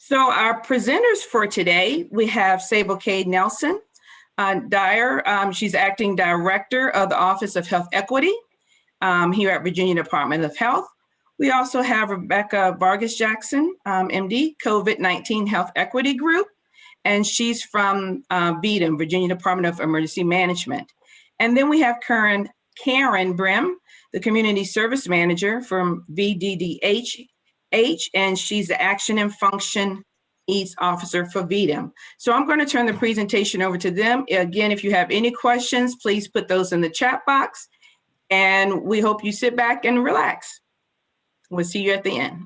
So our presenters for today, we have Sable K. Nelson Dyer. She's Acting Director of the Office of Health Equity here at Virginia Department of Health. We also have Rebecca Vargas Jackson, MD, COVID-19 Health Equity Group, and she's from VDEM, Virginia Department of Emergency Management. And then we have Karen Brim, the Community Service Manager from VDDH, and she's the Action and Function Eats Officer for VDEM. So I'm going to turn the presentation over to them. Again, if you have any questions, please put those in the chat box, and we hope you sit back and relax. We'll see you at the end.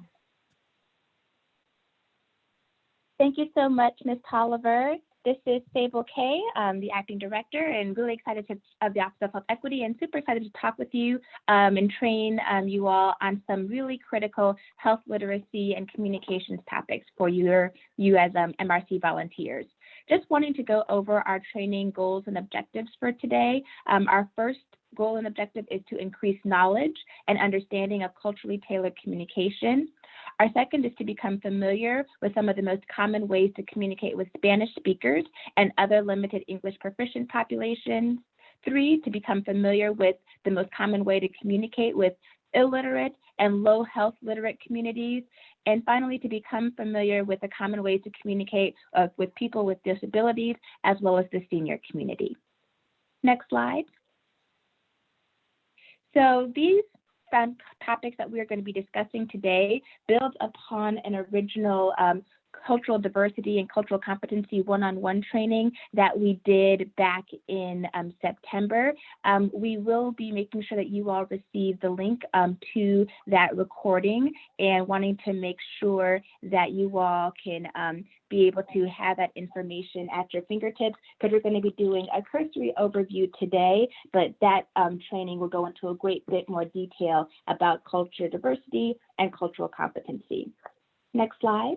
Thank you so much, Ms. Tolliver. This is Sable K, the Acting Director, and really excited of the Office of Health Equity, and super excited to talk with you and train you all on some really critical health literacy and communications topics for you as MRC volunteers. Just wanting to go over our training goals and objectives for today. Our first goal and objective is to increase knowledge and understanding of culturally tailored communication. Our second is to become familiar with some of the most common ways to communicate with Spanish speakers and other limited English proficient populations. 3, to become familiar with the most common way to communicate with illiterate and low health literate communities. And finally, to become familiar with the common ways to communicate with people with disabilities, as well as the senior community. Next slide. So these topics that we are going to be discussing today build upon an original cultural diversity and cultural competency one-on-one training that we did back in September. We will be making sure that you all receive the link to that recording, and wanting to make sure that you all can be able to have that information at your fingertips, because we're going to be doing a cursory overview today, but that training will go into a great bit more detail about culture diversity and cultural competency. Next slide.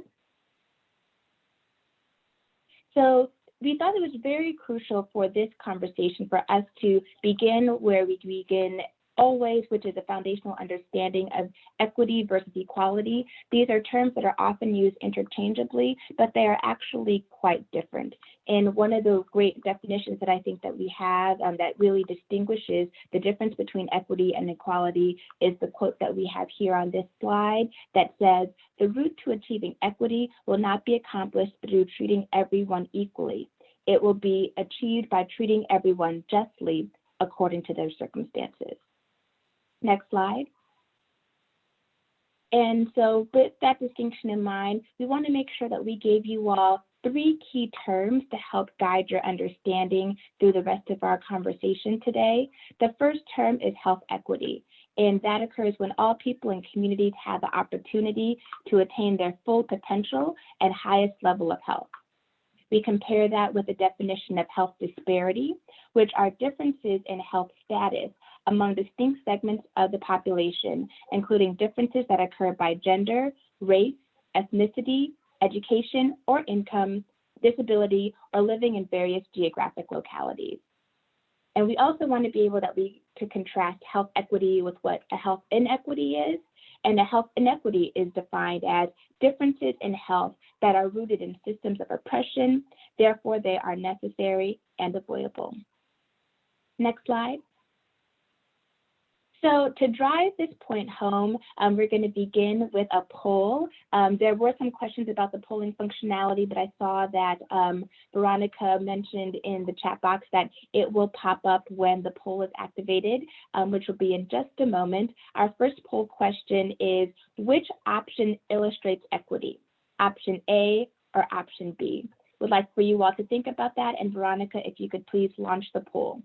So we thought it was very crucial for this conversation for us to begin where we begin always, which is a foundational understanding of equity versus equality. These are terms that are often used interchangeably, but they are actually quite different. And one of the great definitions that I think that we have that really distinguishes the difference between equity and equality is the quote that we have here on this slide that says, "The route to achieving equity will not be accomplished through treating everyone equally. It will be achieved by treating everyone justly according to their circumstances." Next slide. And so with that distinction in mind, we want to make sure that we gave you all 3 key terms to help guide your understanding through the rest of our conversation today. The first term is health equity, and that occurs when all people and communities have the opportunity to attain their full potential and highest level of health. We compare that with the definition of health disparity, which are differences in health status among distinct segments of the population, including differences that occur by gender, race, ethnicity, education or income, disability, or living in various geographic localities. And we also want to be able to contrast health equity with what a health inequity is. And a health inequity is defined as differences in health that are rooted in systems of oppression, therefore they are necessary and avoidable. Next slide. So to drive this point home, we're going to begin with a poll. There were some questions about the polling functionality, but I saw that Veronica mentioned in the chat box that it will pop up when the poll is activated, which will be in just a moment. Our first poll question is, which option illustrates equity? Option A or option B? Would like for you all to think about that, and Veronica, if you could please launch the poll.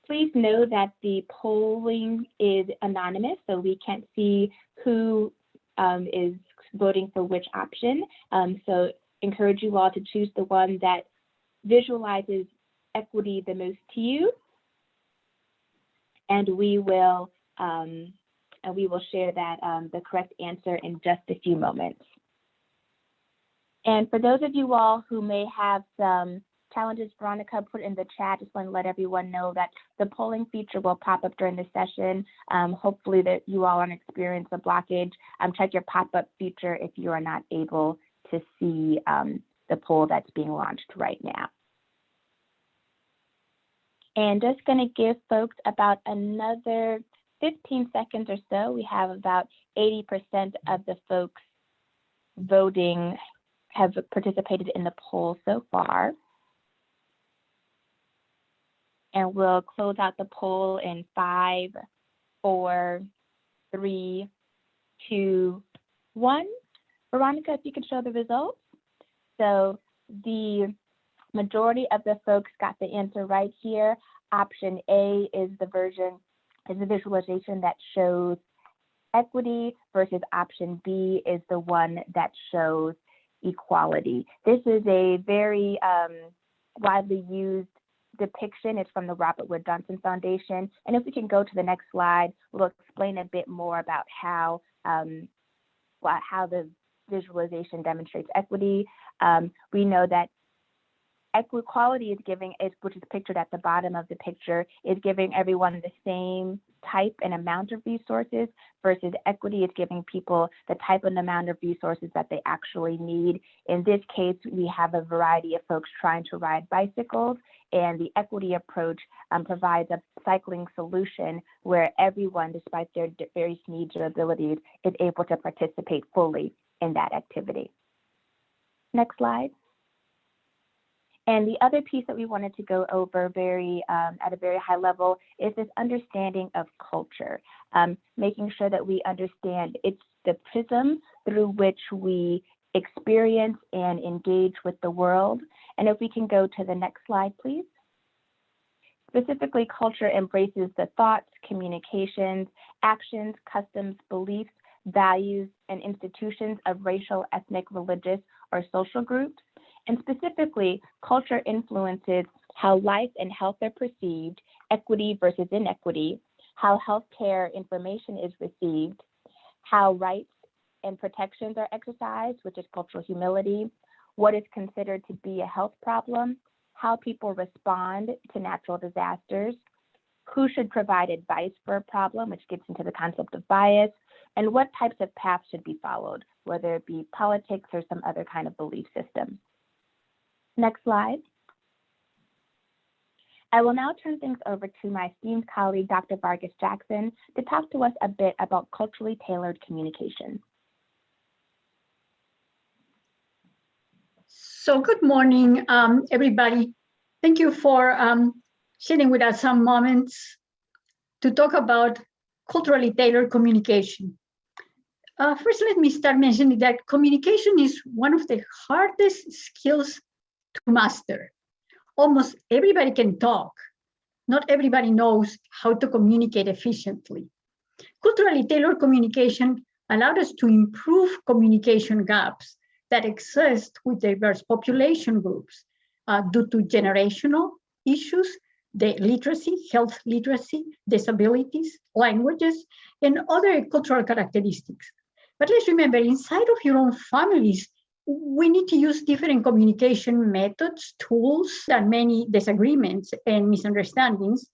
Please know that the polling is anonymous, so we can't see who is voting for which option. So encourage you all to choose the one that visualizes equity the most to you, and we will share that the correct answer in just a few moments. And for those of you all who may have some challenges Veronica put in the chat, just want to let everyone know that the polling feature will pop up during the session. Hopefully that you all aren't experiencing a blockage. Check your pop-up feature if you are not able to see the poll that's being launched right now. And just going to give folks about another 15 seconds or so. We have about 80% of the folks voting have participated in the poll so far. And we'll close out the poll in 5, 4, 3, 2, 1. Veronica, if you could show the results. So the majority of the folks got the answer right here. Option A is the visualization that shows equity, versus option B is the one that shows equality. This is a very widely used depiction. It's from the Robert Wood Johnson Foundation. And if we can go to the next slide, we'll explain a bit more about how the visualization demonstrates equity. We know that equality is giving, which is pictured at the bottom of the picture, is giving everyone the same type and amount of resources, versus equity is giving people the type and amount of resources that they actually need. In this case, we have a variety of folks trying to ride bicycles, and the equity approach provides a cycling solution where everyone, despite their various needs or abilities, is able to participate fully in that activity. Next slide. And the other piece that we wanted to go over at a very high level is this understanding of culture, making sure that we understand it's the prism through which we experience and engage with the world. And if we can go to the next slide, please. Specifically, culture embraces the thoughts, communications, actions, customs, beliefs, values, and institutions of racial, ethnic, religious, or social groups. And specifically, culture influences how life and health are perceived, equity versus inequity, how healthcare information is received, how rights and protections are exercised, which is cultural humility, what is considered to be a health problem, how people respond to natural disasters, who should provide advice for a problem, which gets into the concept of bias, and what types of paths should be followed, whether it be politics or some other kind of belief system. Next slide. I will now turn things over to my esteemed colleague, Dr. Vargas Jackson, to talk to us a bit about culturally tailored communication. So good morning, everybody. Thank you for sharing with us some moments to talk about culturally tailored communication. First, let me start mentioning that communication is one of the hardest skills to master. Almost everybody can talk. Not everybody knows how to communicate efficiently. Culturally tailored communication allowed us to improve communication gaps that exist with diverse population groups due to generational issues, the literacy, health literacy, disabilities, languages, and other cultural characteristics. But let's remember, inside of your own families, we need to use different communication methods, tools, and many disagreements and misunderstandings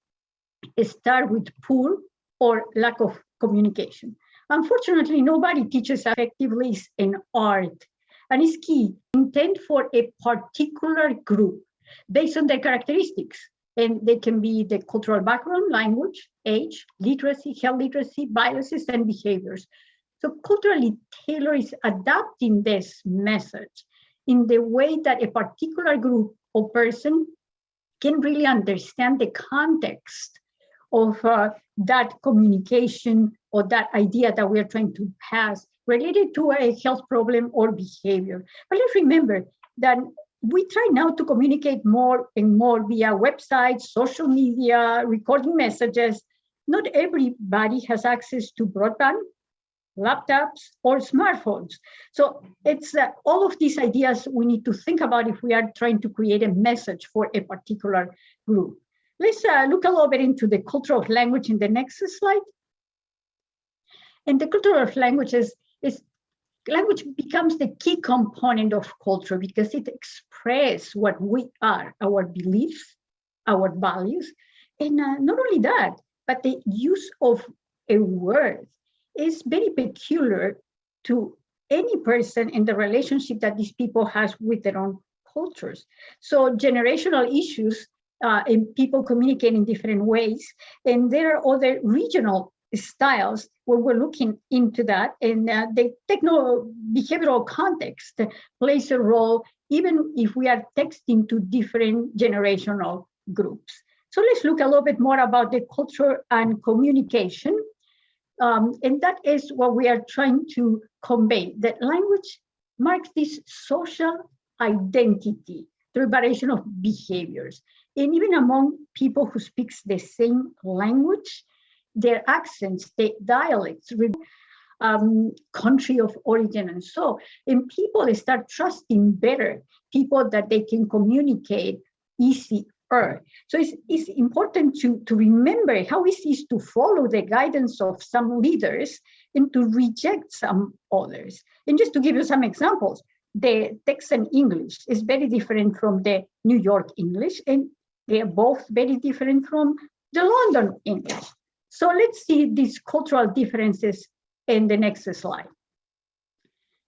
start with poor or lack of communication. Unfortunately, nobody teaches effectively in art, and it's key, intent for a particular group based on their characteristics. And they can be the cultural background, language, age, literacy, health literacy, biases, and behaviors. So culturally tailored is adapting this message in the way that a particular group or person can really understand the context of that communication or that idea that we're trying to pass related to a health problem or behavior. But let's remember that we try now to communicate more and more via websites, social media, recording messages. Not everybody has access to broadband, laptops, or smartphones. So it's all of these ideas we need to think about if we are trying to create a message for a particular group. Let's look a little bit into the culture of language in the next slide. And the culture of languages is language becomes the key component of culture because it expresses what we are, our beliefs, our values, and not only that, but the use of a word is very peculiar to any person and the relationship that these people has with their own cultures. So generational issues and people communicate in different ways. And there are other regional styles where we're looking into that. And the behavioral context plays a role, even if we are texting to different generational groups. So let's look a little bit more about the culture and communication. And that is what we are trying to convey, that language marks this social identity through variation of behaviors. And even among people who speak the same language, their accents, their dialects, country of origin and so, and people start trusting better people that they can communicate easier. So it's important to remember how easy it is to follow the guidance of some leaders and to reject some others. And just to give you some examples, the Texan English is very different from the New York English, and they're both very different from the London English. So let's see these cultural differences in the next slide.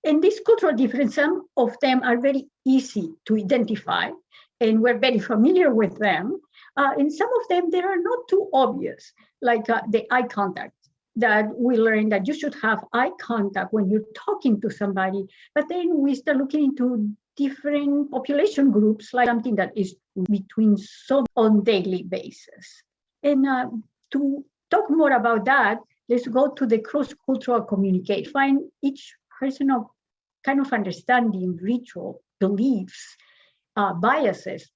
And these cultural differences, some of them are very easy to identify, and we're very familiar with them. And some of them, they are not too obvious, like the eye contact, that we learned that you should have eye contact when you're talking to somebody. But then we start looking into different population groups, like something that is between some on daily basis. And to talk more about that, let's go to the cross-cultural communication. Find each person of kind of understanding, ritual, beliefs, biases.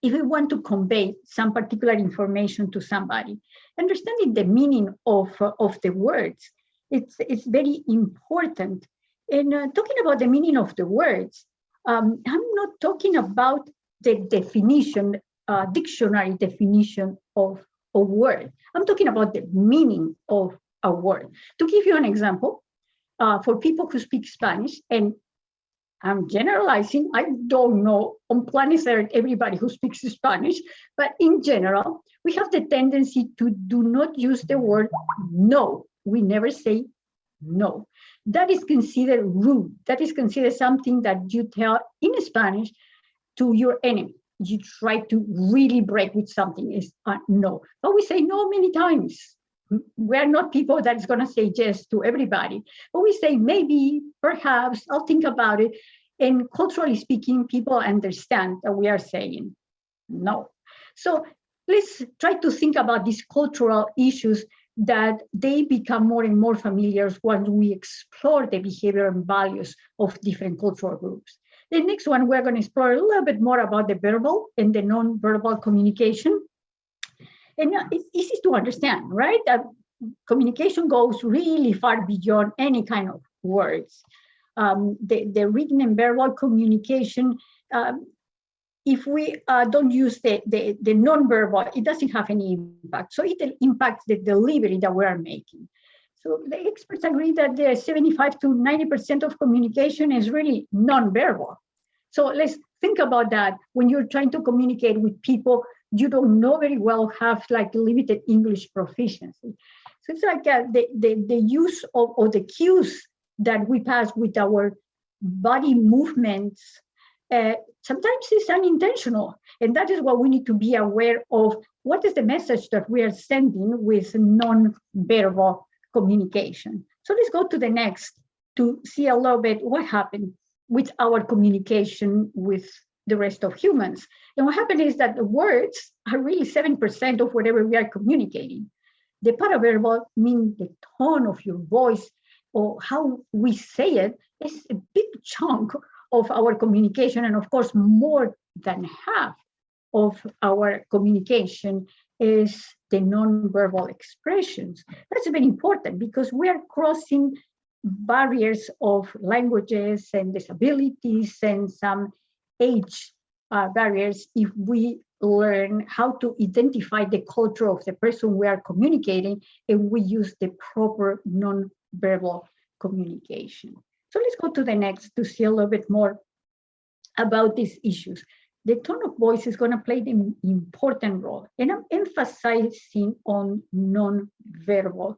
If we want to convey some particular information to somebody, understanding the meaning of the words, it's very important. And talking about the meaning of the words, I'm not talking about the definition, dictionary definition of a word. I'm talking about the meaning of a word. To give you an example, for people who speak Spanish, and I'm generalizing, I don't know on planet Earth everybody who speaks Spanish, but in general, we have the tendency to do not use the word no. We never say no. That is considered rude. That is considered something that you tell in Spanish to your enemy. You try to really break with something is no. But we say no many times. We're not people that's going to say yes to everybody, but we say maybe, perhaps, I'll think about it. And culturally speaking, people understand that we are saying no. So let's try to think about these cultural issues that they become more and more familiar once we explore the behavior and values of different cultural groups. The next one, we're going to explore a little bit more about the verbal and the non-verbal communication. And it's easy to understand, right? That communication goes really far beyond any kind of words. The written and verbal communication, if we don't use the non-verbal, it doesn't have any impact. So it impacts the delivery that we are making. So the experts agree that the 75 to 90% of communication is really non-verbal. So let's think about that when you're trying to communicate with people you don't know very well, have like limited English proficiency. So it's like the use of the cues that we pass with our body movements sometimes is unintentional. And that is what we need to be aware of. What is the message that we are sending with non-verbal communication? So let's go to the next to see a little bit what happened with our communication with the rest of humans. And what happened is that the words are really 7% of whatever we are communicating. The paraverbal, meaning the tone of your voice or how we say it, is a big chunk of our communication. And of course, more than half of our communication is the nonverbal expressions. That's very important because we are crossing barriers of languages and disabilities and some age barriers if we learn how to identify the culture of the person we are communicating and we use the proper non-verbal communication. So let's go to the next to see a little bit more about these issues. The tone of voice is going to play an important role, and I'm emphasizing on non-verbal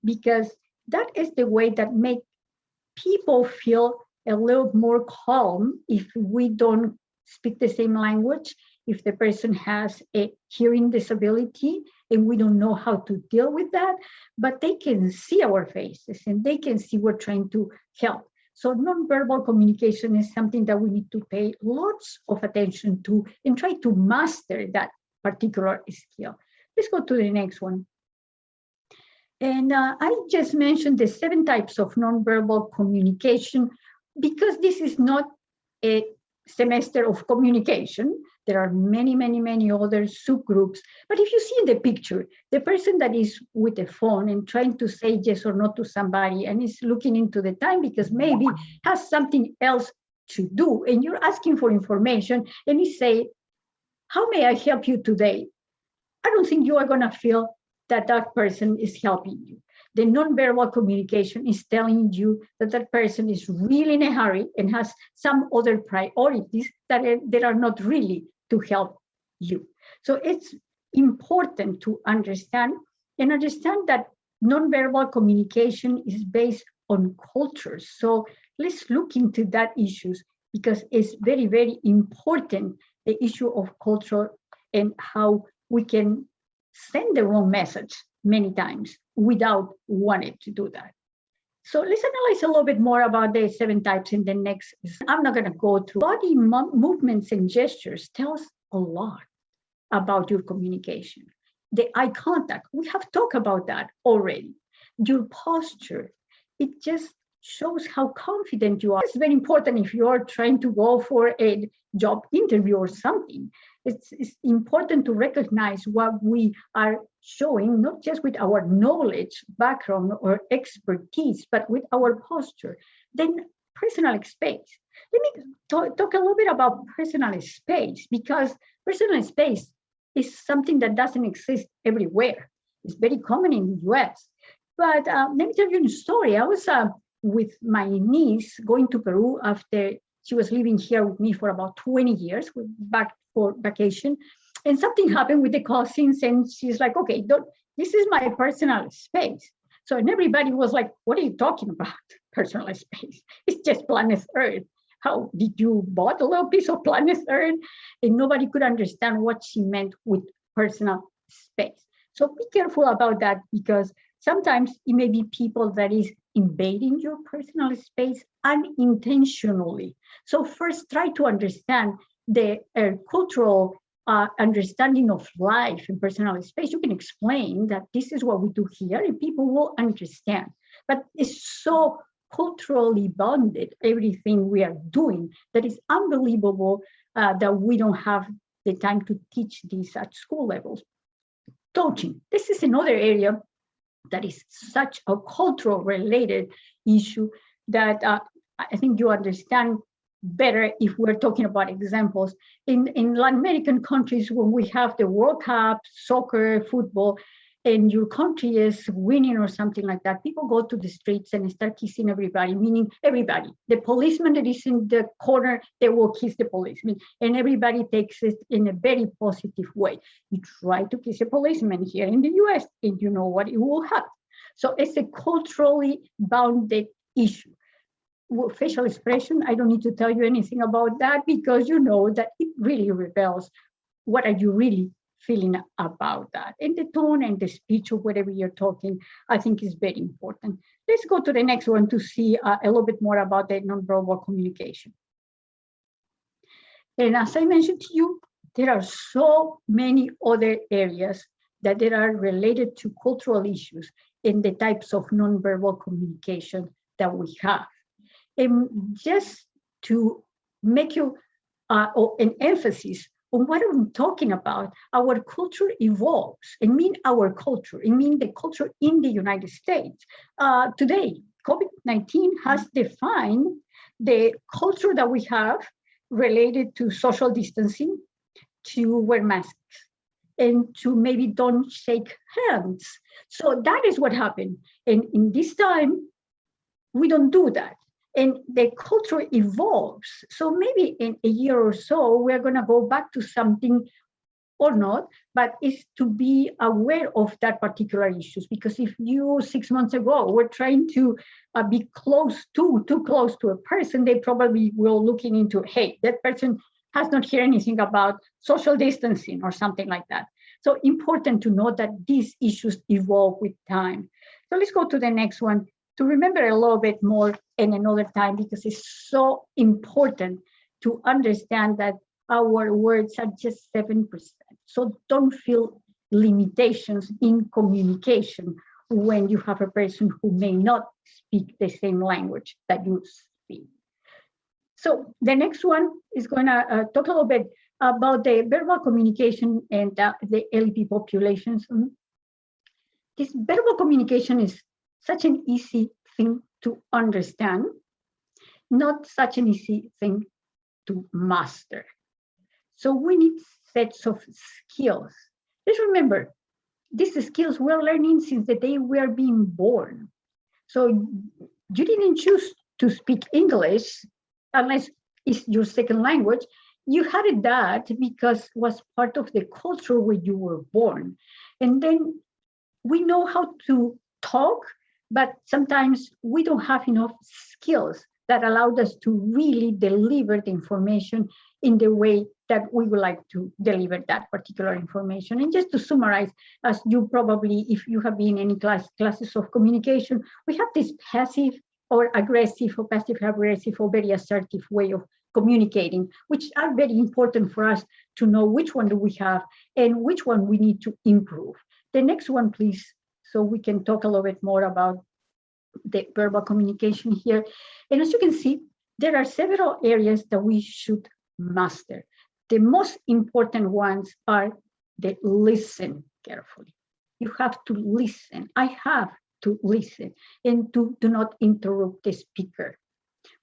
because that is the way that makes people feel a little more calm if we don't speak the same language, if the person has a hearing disability and we don't know how to deal with that, but they can see our faces and they can see we're trying to help. So nonverbal communication is something that we need to pay lots of attention to and try to master that particular skill. Let's go to the next one. And I just mentioned the 7 types of nonverbal communication because this is not a semester of communication. There are many, many, many other subgroups. But if you see in the picture, the person that is with the phone and trying to say yes or no to somebody and is looking into the time because maybe has something else to do, and you're asking for information, and you say, how may I help you today? I don't think you are going to feel that that person is helping you. The nonverbal communication is telling you that that person is really in a hurry and has some other priorities that are not really to help you. So it's important to understand that nonverbal communication is based on cultures. So let's look into that issues because it's very, very important, the issue of culture and how we can send the wrong message many times without wanting to do that. So let's analyze a little bit more about the 7 types in the next. I'm not going to go through. Body movements and gestures tells a lot about your communication. The eye contact, we have talked about that already. Your posture, it just shows how confident you are. It's very important if you are trying to go for a job interview or something. It's important to recognize what we are showing, not just with our knowledge, background, or expertise, but with our posture. Then personal space. Let me talk a little bit about personal space, because personal space is something that doesn't exist everywhere. It's very common in the US. But let me tell you a story. I was with my niece going to Peru after she was living here with me for about 20 years, back for vacation. And something happened with the cousins, and she's like, okay, this is my personal space. So, and everybody was like, what are you talking about, personal space? It's just planet Earth. How did you bought a little piece of planet Earth? And nobody could understand what she meant with personal space. So be careful about that, because sometimes it may be people that is invading your personal space unintentionally. So first try to understand the cultural understanding of life in personal space. You can explain that this is what we do here and people will understand. But it's so culturally bonded, everything we are doing, that is unbelievable that we don't have the time to teach this at school levels. Touching. This is another area that is such a cultural related issue that I think you understand better if we're talking about examples. In Latin American countries, when we have the World Cup, soccer, football, and your country is winning or something like that, people go to the streets and start kissing everybody, meaning everybody. The policeman that is in the corner, they will kiss the policeman, and everybody takes it in a very positive way. You try to kiss a policeman here in the US, and you know what it will happen. So it's a culturally bounded issue. Facial expression, I don't need to tell you anything about that, because you know that it really reveals what are you really feeling about that. And the tone and the speech of whatever you're talking, I think is very important. Let's go to the next one to see a little bit more about the nonverbal communication. And as I mentioned to you, there are so many other areas that are related to cultural issues in the types of nonverbal communication that we have. And just to make you an emphasis on what I'm talking about, our culture evolves. I mean our culture, I mean the culture in the United States. Today, COVID-19 has defined the culture that we have related to social distancing, to wear masks, and to maybe don't shake hands. So that is what happened. And in this time, we don't do that. And the culture evolves. So maybe in a year or so, we're going to go back to something or not, but is to be aware of that particular issues. Because if you 6 months ago were trying to be too close to a person, they probably will looking into, hey, that person has not heard anything about social distancing or something like that. So important to know that these issues evolve with time. So let's go to the next one to remember a little bit more in another time, because it's so important to understand that our words are just 7%. So don't feel limitations in communication when you have a person who may not speak the same language that you speak. So the next one is going to talk a little bit about the verbal communication and the LP populations. This verbal communication is such an easy thing to understand, not such an easy thing to master. So we need sets of skills. Just remember, these skills we're learning since the day we are being born. So you didn't choose to speak English unless it's your second language. You had that because it was part of the culture where you were born. And then we know how to talk, but sometimes we don't have enough skills that allowed us to really deliver the information in the way that we would like to deliver that particular information. And just to summarize, as you probably, if you have been in any classes of communication, we have this passive or aggressive or passive aggressive or very assertive way of communicating, which are very important for us to know which one do we have and which one we need to improve. The next one, please, so we can talk a little bit more about the verbal communication here. And as you can see, there are several areas that we should master. The most important ones are the listen carefully. You have to listen. I have to listen and do not interrupt the speaker.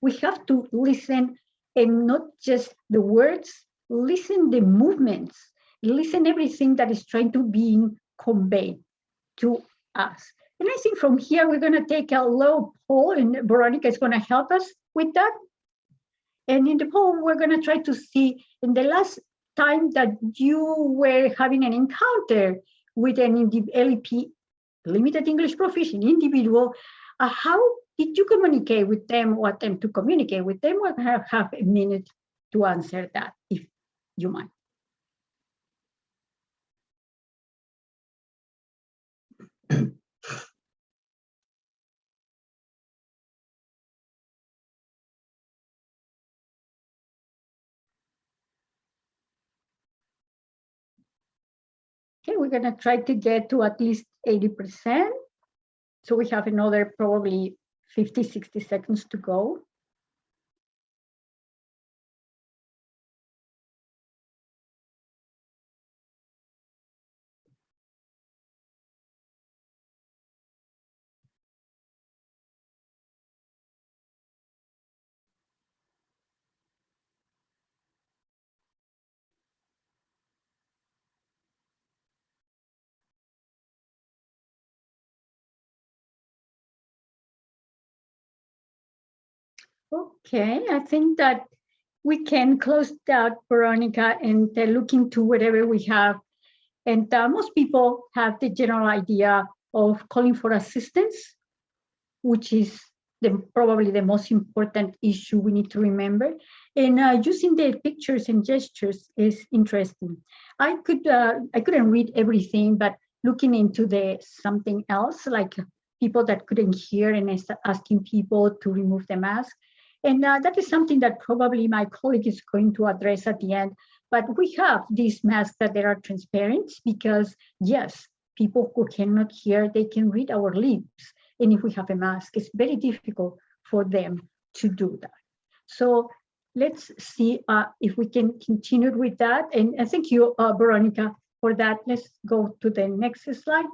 We have to listen, and not just the words, listen the movements, listen everything that is trying to be conveyed to us. And I think from here, we're going to take a little poll, and Veronica is going to help us with that. And in the poll, we're going to try to see in the last time that you were having an encounter with an LEP, limited English proficient individual, how did you communicate with them, or attempt to communicate with them? We'll have a minute to answer that, if you mind. Okay, we're going to try to get to at least 80%. So we have another probably 50, 60 seconds to go. Okay, I think that we can close that, Veronica, and look into whatever we have. And most people have the general idea of calling for assistance, which is probably the most important issue we need to remember. And using the pictures and gestures is interesting. I couldn't read everything, but looking into something else, like people that couldn't hear and asking people to remove the mask. And that is something that probably my colleague is going to address at the end. But we have these masks that they are transparent because, yes, people who cannot hear, they can read our lips. And if we have a mask, it's very difficult for them to do that. So let's see if we can continue with that. And thank you, Veronica, for that. Let's go to the next slide.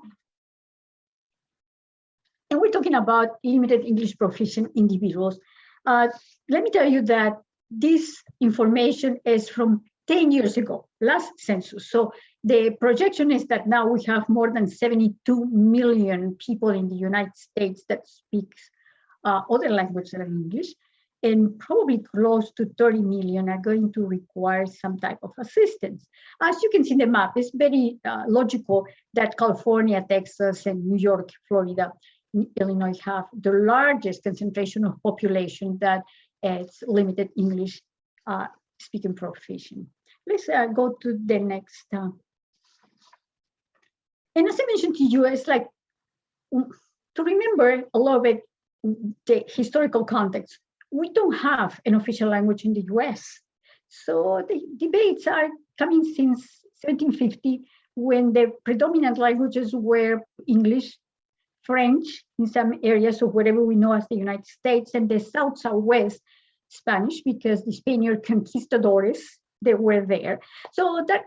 And we're talking about limited English proficient individuals. Let me tell you that this information is from 10 years ago, last census. So the projection is that now we have more than 72 million people in the United States that speaks other languages than English. and probably close to 30 million are going to require some type of assistance. As you can see in the map, it's very logical that California, Texas, and New York, Florida, Illinois have the largest concentration of population that is limited English speaking proficient. Let's go to the next. And as I mentioned to you, it's like to remember a little bit the historical context. We don't have an official language in the US. So the debates are coming since 1750, when the predominant languages were English, French in some areas of whatever we know as the United States, and the Southwest Spanish, because the Spaniard conquistadores, they were there. So that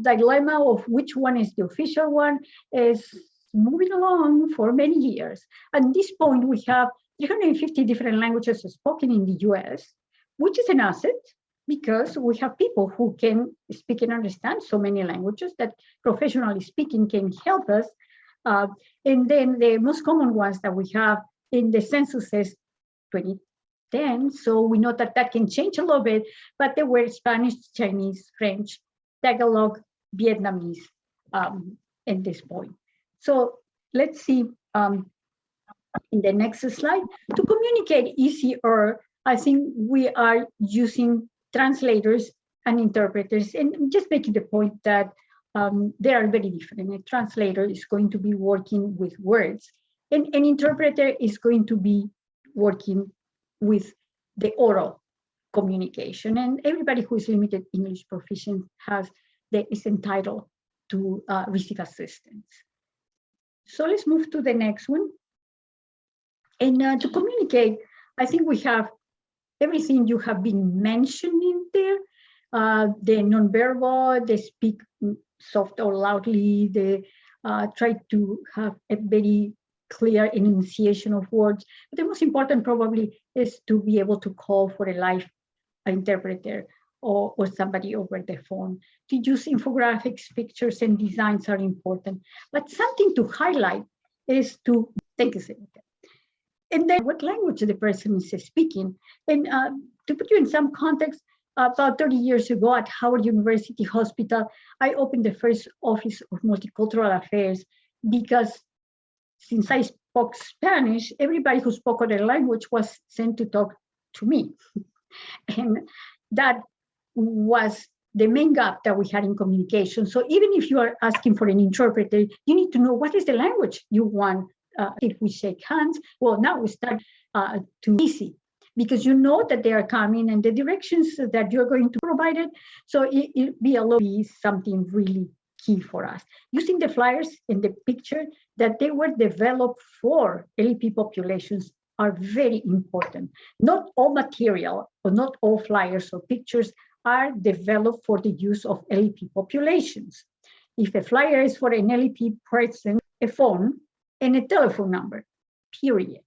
dilemma of which one is the official one is moving along for many years. At this point, we have 350 different languages spoken in the US, which is an asset because we have people who can speak and understand so many languages that professionally speaking can help us. And then the most common ones that we have in the census is 2010. So we know that that can change a little bit, but there were Spanish, Chinese, French, Tagalog, Vietnamese at this point. So let's see in the next slide. To communicate easier, I think we are using translators and interpreters, and just making the point that they are very different. A translator is going to be working with words, and an interpreter is going to be working with the oral communication. And everybody who is limited English proficient is entitled to receive assistance. So let's move to the next one. And to communicate, I think we have everything you have been mentioning there. The nonverbal, they speak soft or loudly, they try to have a very clear enunciation of words. But the most important probably is to be able to call for a live interpreter or somebody over the phone. To use infographics, pictures, and designs are important. But something to highlight is to take a second. And then what language the person is speaking. And to put you in some context, about 30 years ago at Howard University Hospital, I opened the first office of multicultural affairs because since I spoke Spanish, everybody who spoke other language was sent to talk to me. And that was the main gap that we had in communication. So even if you are asking for an interpreter, you need to know what is the language you want. If we shake hands, well, now we start to easy because you know that they are coming and the directions that you're going to provide it. So it'll be something really key for us. Using the flyers in the picture that they were developed for LEP populations are very important. Not all material or not all flyers or pictures are developed for the use of LEP populations. If a flyer is for an LEP person, a phone, and a telephone number, period.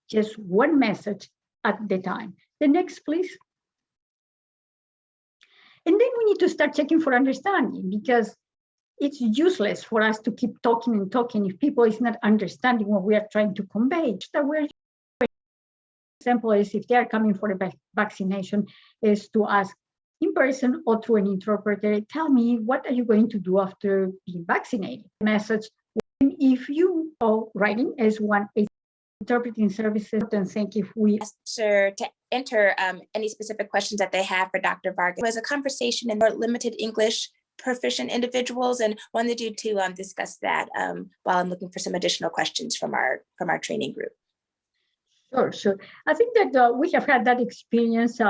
Just one message at the time. The next, please. And then we need to start checking for understanding because it's useless for us to keep talking and talking if people is not understanding what we are trying to convey. Example is if they are coming for a vaccination is to ask in person or through an interpreter, tell me, what are you going to do after being vaccinated? Message. If you are writing as one interpreting services, and think if we to enter any specific questions that they have for Dr. Vargas. It was a conversation in more limited English proficient individuals, and wanted you to discuss that while I'm looking for some additional questions from our training group. Sure. I think that we have had that experience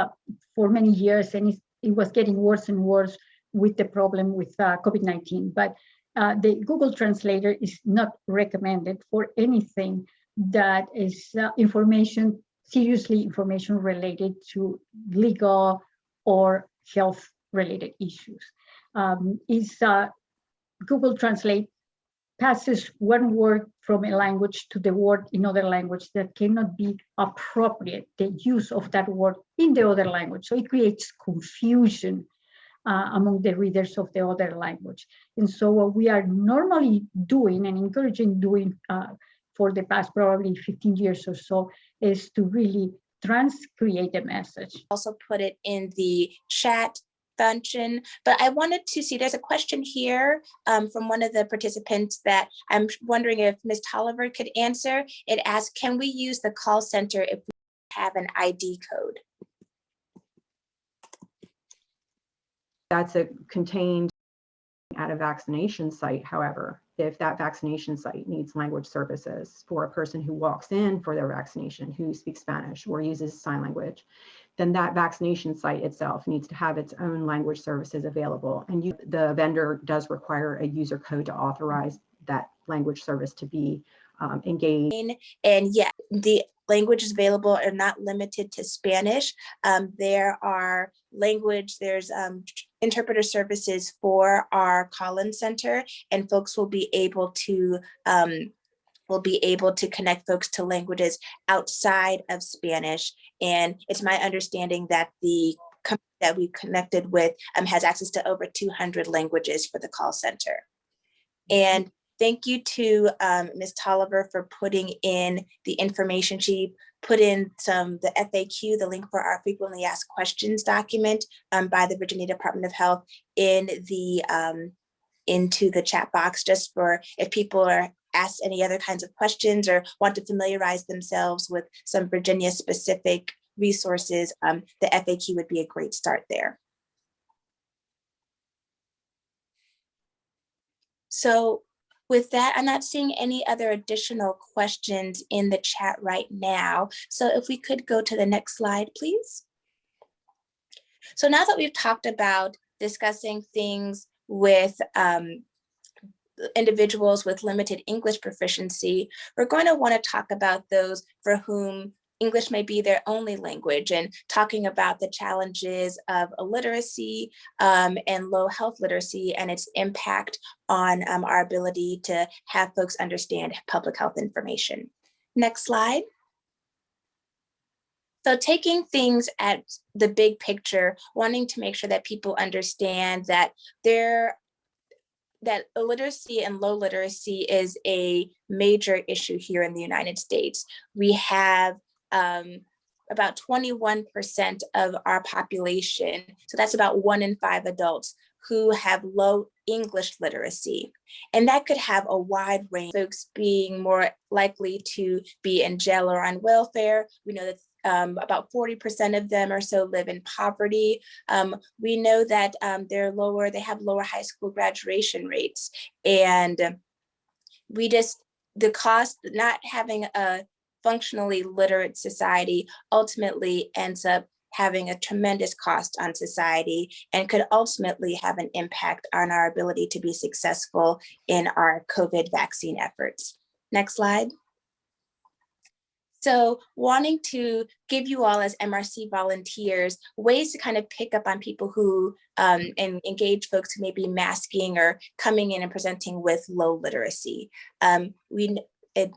for many years, and it was getting worse and worse with the problem with COVID-19. But the Google Translator is not recommended for anything that is seriously information related to legal or health related issues. Google Translate passes one word from a language to the word in other language that cannot be appropriate, the use of that word in the other language. So it creates confusion among the readers of the other language. And so what we are normally doing and encouraging doing for the past probably 15 years or so is to really trans-create a message. Also put it in the chat function, but I wanted to see, there's a question here from one of the participants that I'm wondering if Ms. Tolliver could answer. It asks, can we use the call center if we have an ID code? That's contained at a vaccination site. However, if that vaccination site needs language services for a person who walks in for their vaccination, who speaks Spanish or uses sign language, then that vaccination site itself needs to have its own language services available. And the vendor does require a user code to authorize that language service to be engaged. And yeah, the languages available are not limited to Spanish. There's interpreter services for our call-in center, and folks will be able to connect folks to languages outside of Spanish. And it's my understanding that the company that we connected with has access to over 200 languages for the call center. And thank you to Ms. Tolliver for putting in the information. She put in the FAQ, the link for our frequently asked questions document by the Virginia Department of Health into the chat box, just for if people are asked any other kinds of questions or want to familiarize themselves with some Virginia specific resources, the FAQ would be a great start there. So with that, I'm not seeing any other additional questions in the chat right now. So if we could go to the next slide, please. So now that we've talked about discussing things with individuals with limited English proficiency, we're going to want to talk about those for whom English may be their only language, and talking about the challenges of illiteracy and low health literacy and its impact on our ability to have folks understand public health information. Next slide. So taking things at the big picture, wanting to make sure that people understand that that illiteracy and low literacy is a major issue here in the United States. We have about 21% of our population, so that's about 1 in 5 adults, who have low English literacy. And that could have a wide range, folks being more likely to be in jail or on welfare. We know that about 40% of them or so live in poverty. We know that they have lower high school graduation rates. And the cost, not having a functionally literate society ultimately ends up having a tremendous cost on society and could ultimately have an impact on our ability to be successful in our COVID vaccine efforts. Next slide. So wanting to give you all as MRC volunteers ways to kind of pick up on people who and engage folks who may be masking or coming in and presenting with low literacy.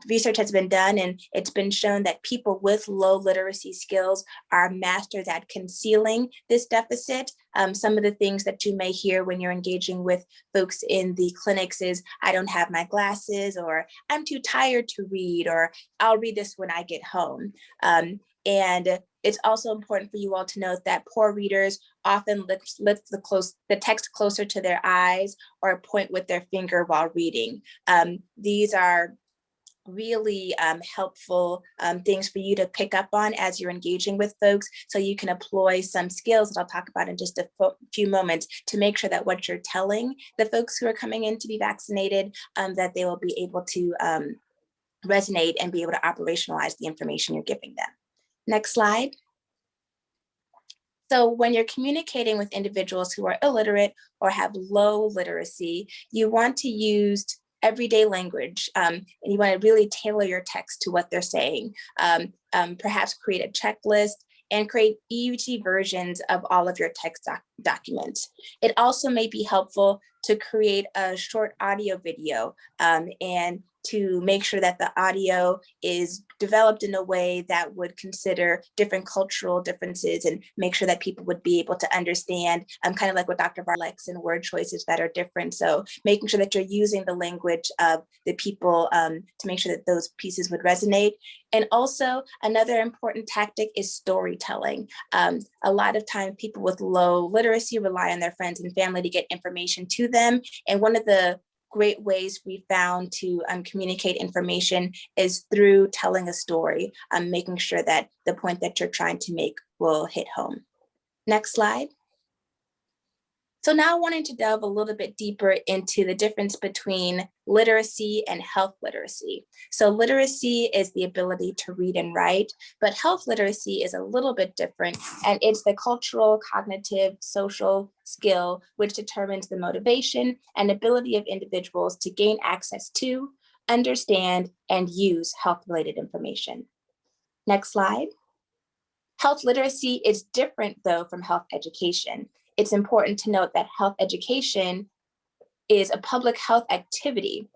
Research has been done, and it's been shown that people with low literacy skills are masters at concealing this deficit. Some of the things that you may hear when you're engaging with folks in the clinics is, I don't have my glasses, or I'm too tired to read, or I'll read this when I get home. And it's also important for you all to note that poor readers often lift the text closer to their eyes or point with their finger while reading. These are really helpful things for you to pick up on as you're engaging with folks, so you can employ some skills that I'll talk about in just a few moments to make sure that what you're telling the folks who are coming in to be vaccinated, that they will be able to resonate and be able to operationalize the information you're giving them. Next slide. So when you're communicating with individuals who are illiterate or have low literacy, you want to use everyday language, and you want to really tailor your text to what they're saying. Perhaps create a checklist and create easy versions of all of your text documents. It also may be helpful to create a short audio video and to make sure that the audio is developed in a way that would consider different cultural differences and make sure that people would be able to understand, kind of like what Dr. Varlex and word choices that are different. So making sure that you're using the language of the people to make sure that those pieces would resonate. And also another important tactic is storytelling. A lot of times people with low literacy rely on their friends and family to get information to them. And one of the great ways we found to communicate information is through telling a story, making sure that the point that you're trying to make will hit home. Next slide. So now wanting to delve a little bit deeper into the difference between literacy and health literacy. So literacy is the ability to read and write, but health literacy is a little bit different, and it's the cultural, cognitive, social skill which determines the motivation and ability of individuals to gain access to, understand, and use health-related information. Next slide. Health literacy is different, though, from health education. It's important to note that health education is a public health activity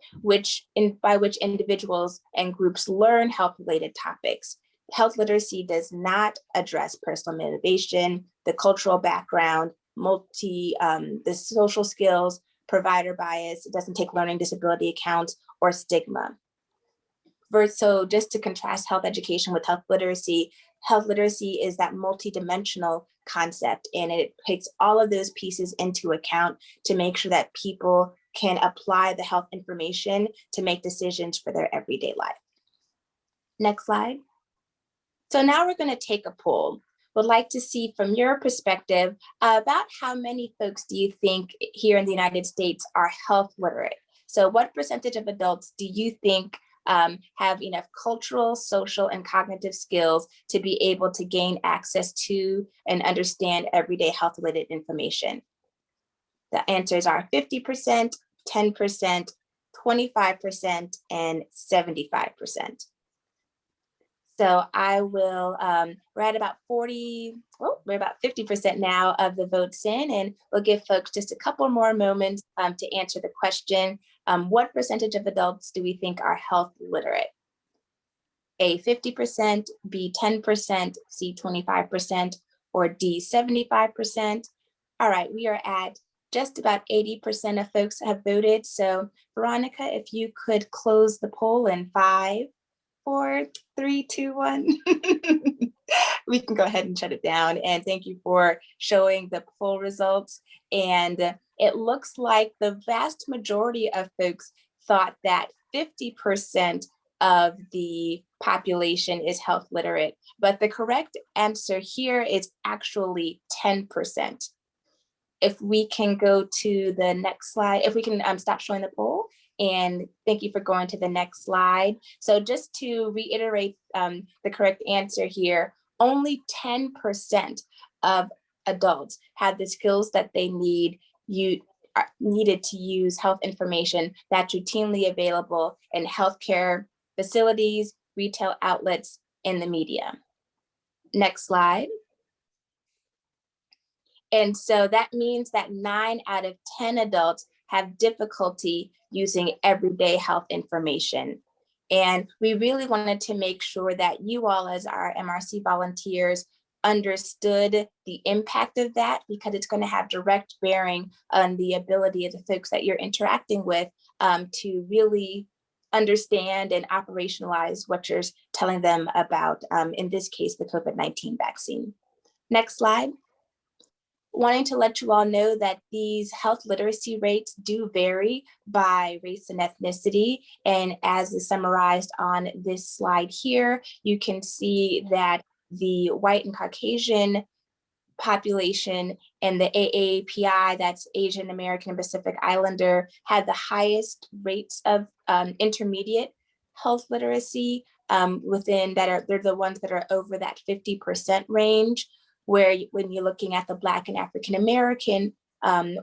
by which individuals and groups learn health-related topics. Health literacy does not address personal motivation, the cultural background, the social skills, provider bias. It doesn't take learning disability accounts or stigma. So just to contrast health education with health literacy is that multidimensional concept, and it takes all of those pieces into account to make sure that people can apply the health information to make decisions for their everyday life. Next slide. So now we're going to take a poll. Would like to see from your perspective about how many folks do you think here in the United States are health literate? So what percentage of adults do you think have enough cultural, social, and cognitive skills to be able to gain access to and understand everyday health-related information? The answers are 50%, 10%, 25%, and 75%. So I will, we're at about 50% now of the votes in, and we'll give folks just a couple more moments to answer the question. What percentage of adults do we think are health literate? A, 50%, B, 10%, C, 25%, or D, 75%. All right, we are at just about 80% of folks have voted. So Veronica, if you could close the poll in 5, 4, 3, 2, 1. We can go ahead and shut it down. And thank you for showing the poll results. And it looks like the vast majority of folks thought that 50% of the population is health literate, but the correct answer here is actually 10%. If we can go to the next slide, if we can stop showing the poll. And thank you for going to the next slide. So just to reiterate the correct answer here, only 10% of adults have the skills that they needed to use health information that's routinely available in healthcare facilities, retail outlets, and the media. Next slide. And so that means that 9 out of 10 adults have difficulty using everyday health information. And we really wanted to make sure that you all, as our MRC volunteers, understood the impact of that, because it's going to have direct bearing on the ability of the folks that you're interacting with to really understand and operationalize what you're telling them about, in this case, the COVID-19 vaccine. Next slide. Wanting to let you all know that these health literacy rates do vary by race and ethnicity. And as is summarized on this slide here, you can see that the white and Caucasian population and the AAPI, that's Asian American and Pacific Islander, had the highest rates of intermediate health literacy within that they're the ones that are over that 50% range. Where when you're looking at the Black and African American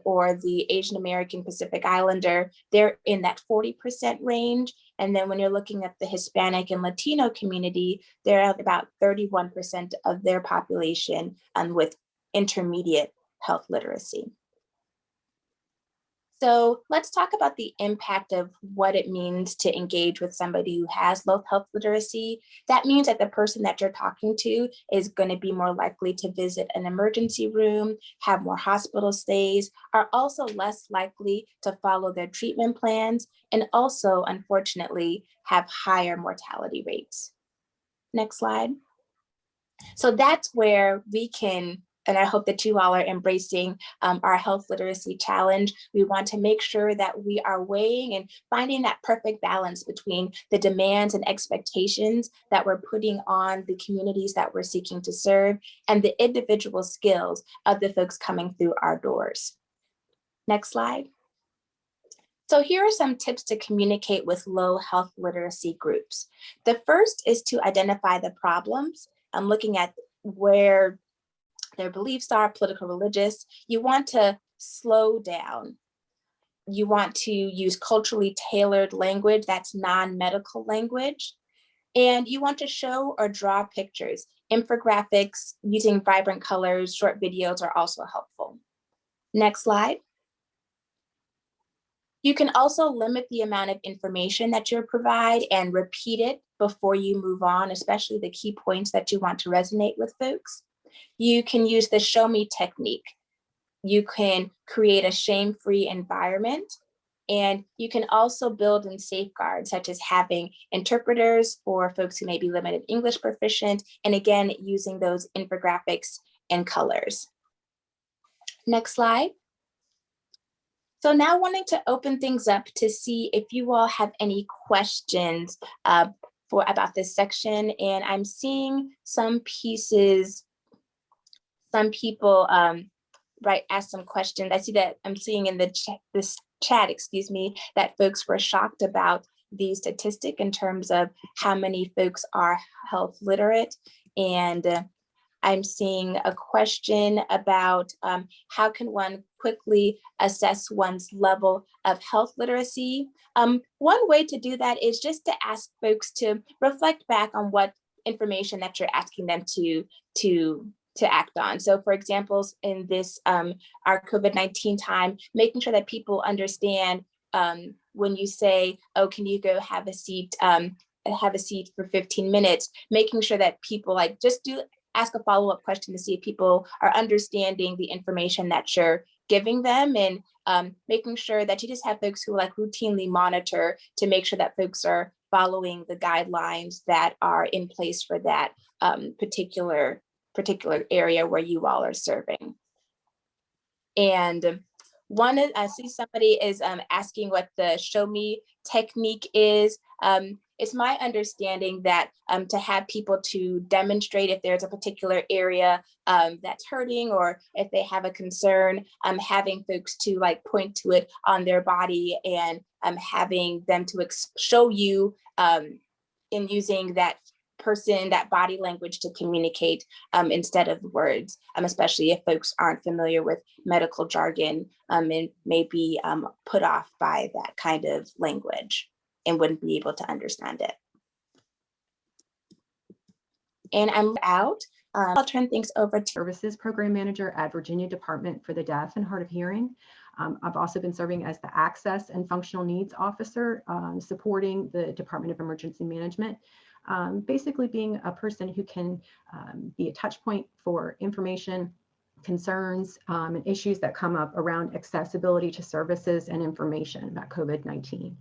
or the Asian American Pacific Islander, they're in that 40% range. And then when you're looking at the Hispanic and Latino community, they're at about 31% of their population with intermediate health literacy. So let's talk about the impact of what it means to engage with somebody who has low health literacy. That means that the person that you're talking to is going to be more likely to visit an emergency room, have more hospital stays, are also less likely to follow their treatment plans, and also, unfortunately, have higher mortality rates. Next slide. So that's where we can, and I hope that you all are embracing our health literacy challenge. We want to make sure that we are weighing and finding that perfect balance between the demands and expectations that we're putting on the communities that we're seeking to serve and the individual skills of the folks coming through our doors. Next slide. So here are some tips to communicate with low health literacy groups. The first is to identify the problems. I'm looking at where their beliefs are, political, religious. You want to slow down. You want to use culturally tailored language that's non-medical language. And you want to show or draw pictures. Infographics using vibrant colors, short videos are also helpful. Next slide. You can also limit the amount of information that you provide and repeat it before you move on, especially the key points that you want to resonate with folks. You can use the show me technique. You can create a shame-free environment, and you can also build in safeguards, such as having interpreters for folks who may be limited English proficient, and again, using those infographics and colors. Next slide. So now wanting to open things up to see if you all have any questions about this section. And I'm seeing some pieces, some people ask some questions. I see that I'm seeing in the this chat, excuse me, that folks were shocked about the statistic in terms of how many folks are health literate. And I'm seeing a question about how can one quickly assess one's level of health literacy. One way to do that is just to ask folks to reflect back on what information that you're asking them to act on. So for example, in this, our COVID-19 time, making sure that people understand when you say, oh, can you go have a seat for 15 minutes, making sure that people ask a follow-up question to see if people are understanding the information that you're giving them, and making sure that you just have folks who routinely monitor to make sure that folks are following the guidelines that are in place for that particular area where you all are serving. And I see somebody is asking what the show me technique is. It's my understanding that to have people to demonstrate if there's a particular area that's hurting, or if they have a concern, having folks to point to it on their body, and having them to show you in using that body language to communicate instead of words, especially if folks aren't familiar with medical jargon and may be put off by that kind of language and wouldn't be able to understand it. And I'm out. I'll turn things over to Services Program Manager at Virginia Department for the Deaf and Hard of Hearing. I've also been serving as the Access and Functional Needs Officer, supporting the Department of Emergency Management. Basically being a person who can be a touch point for information, concerns, and issues that come up around accessibility to services and information about COVID-19.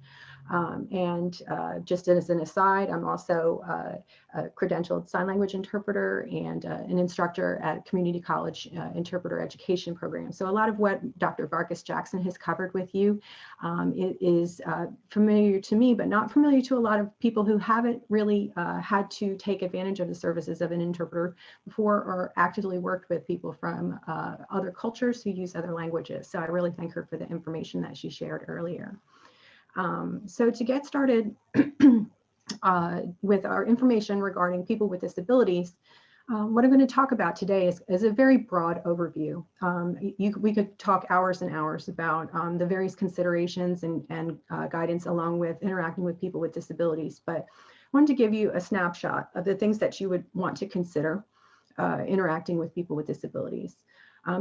Just as an aside, I'm also a credentialed sign language interpreter and an instructor at Community College Interpreter Education Program. So a lot of what Dr. Vargas Jackson has covered with you is familiar to me, but not familiar to a lot of people who haven't really had to take advantage of the services of an interpreter before, or actively worked with people from other cultures who use other languages. So I really thank her for the information that she shared earlier. So to get started with our information regarding people with disabilities, what I'm going to talk about today is a very broad overview. We could talk hours and hours about the various considerations and guidance along with interacting with people with disabilities, but I wanted to give you a snapshot of the things that you would want to consider interacting with people with disabilities.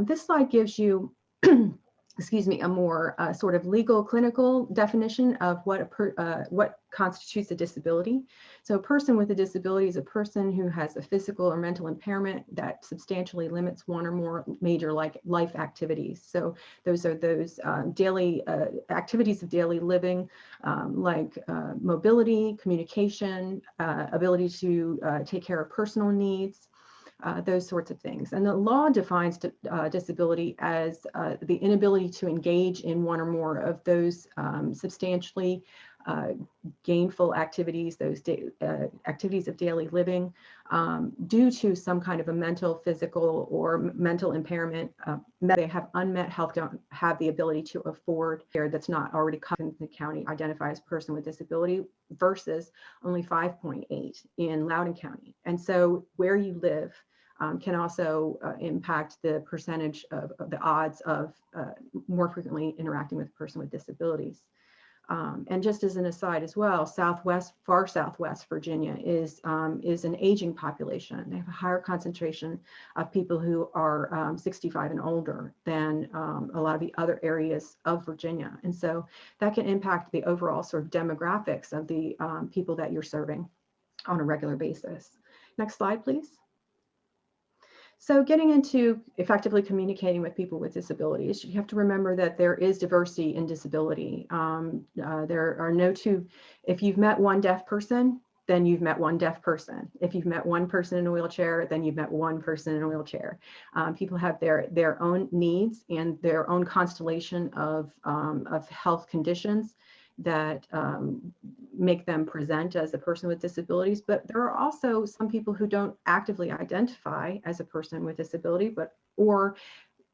This slide gives you a more sort of legal clinical definition of what what constitutes a disability. So a person with a disability is a person who has a physical or mental impairment that substantially limits one or more major life activities. So those are those daily activities of daily living, like mobility, communication, ability to take care of personal needs, those sorts of things. And the law defines disability as the inability to engage in one or more of those substantially gainful activities, those activities of daily living, due to some kind of a mental, physical, or mental impairment. They have unmet health, don't have the ability to afford care that's not already covered in the county identified as person with disability, versus only 5.8 in Loudoun County. And so where you live can also impact the percentage of the odds of more frequently interacting with a person with disabilities. And just as an aside as well, far southwest Virginia is an aging population. They have a higher concentration of people who are 65 and older than a lot of the other areas of Virginia. And so that can impact the overall sort of demographics of the people that you're serving on a regular basis. Next slide, please. So getting into effectively communicating with people with disabilities, you have to remember that there is diversity in disability. There are no two, if you've met one deaf person, then you've met one deaf person. If you've met one person in a wheelchair, then you've met one person in a wheelchair. People have their own needs and their own constellation of health conditions that make them present as a person with disabilities. But there are also some people who don't actively identify as a person with disability, or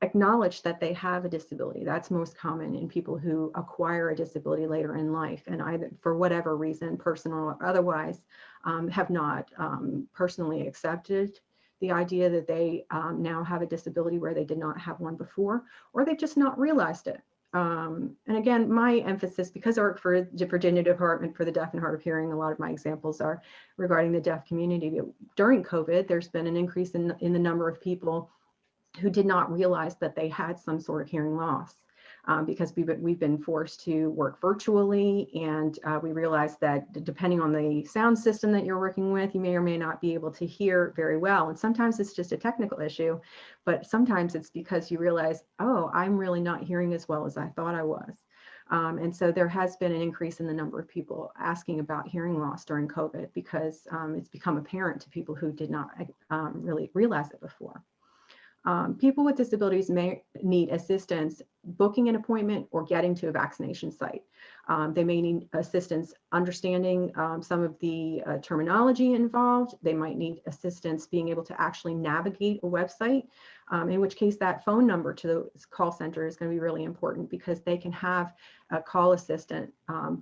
acknowledge that they have a disability. That's most common in people who acquire a disability later in life, and either for whatever reason, personal or otherwise, have not personally accepted the idea that they now have a disability where they did not have one before, or they've just not realized it. And again, my emphasis, because I work for the Virginia Department for the Deaf and Hard of Hearing, a lot of my examples are regarding the deaf community. During COVID, there's been an increase in the number of people who did not realize that they had some sort of hearing loss, because we've been forced to work virtually, and we realized that depending on the sound system that you're working with, you may or may not be able to hear very well. And sometimes it's just a technical issue, but sometimes it's because you realize, oh, I'm really not hearing as well as I thought I was. And so there has been an increase in the number of people asking about hearing loss during COVID, because it's become apparent to people who did not really realize it before. People with disabilities may need assistance booking an appointment or getting to a vaccination site. They may need assistance understanding some of the terminology involved. They might need assistance being able to actually navigate a website, in which case that phone number to the call center is going to be really important, because they can have a call assistant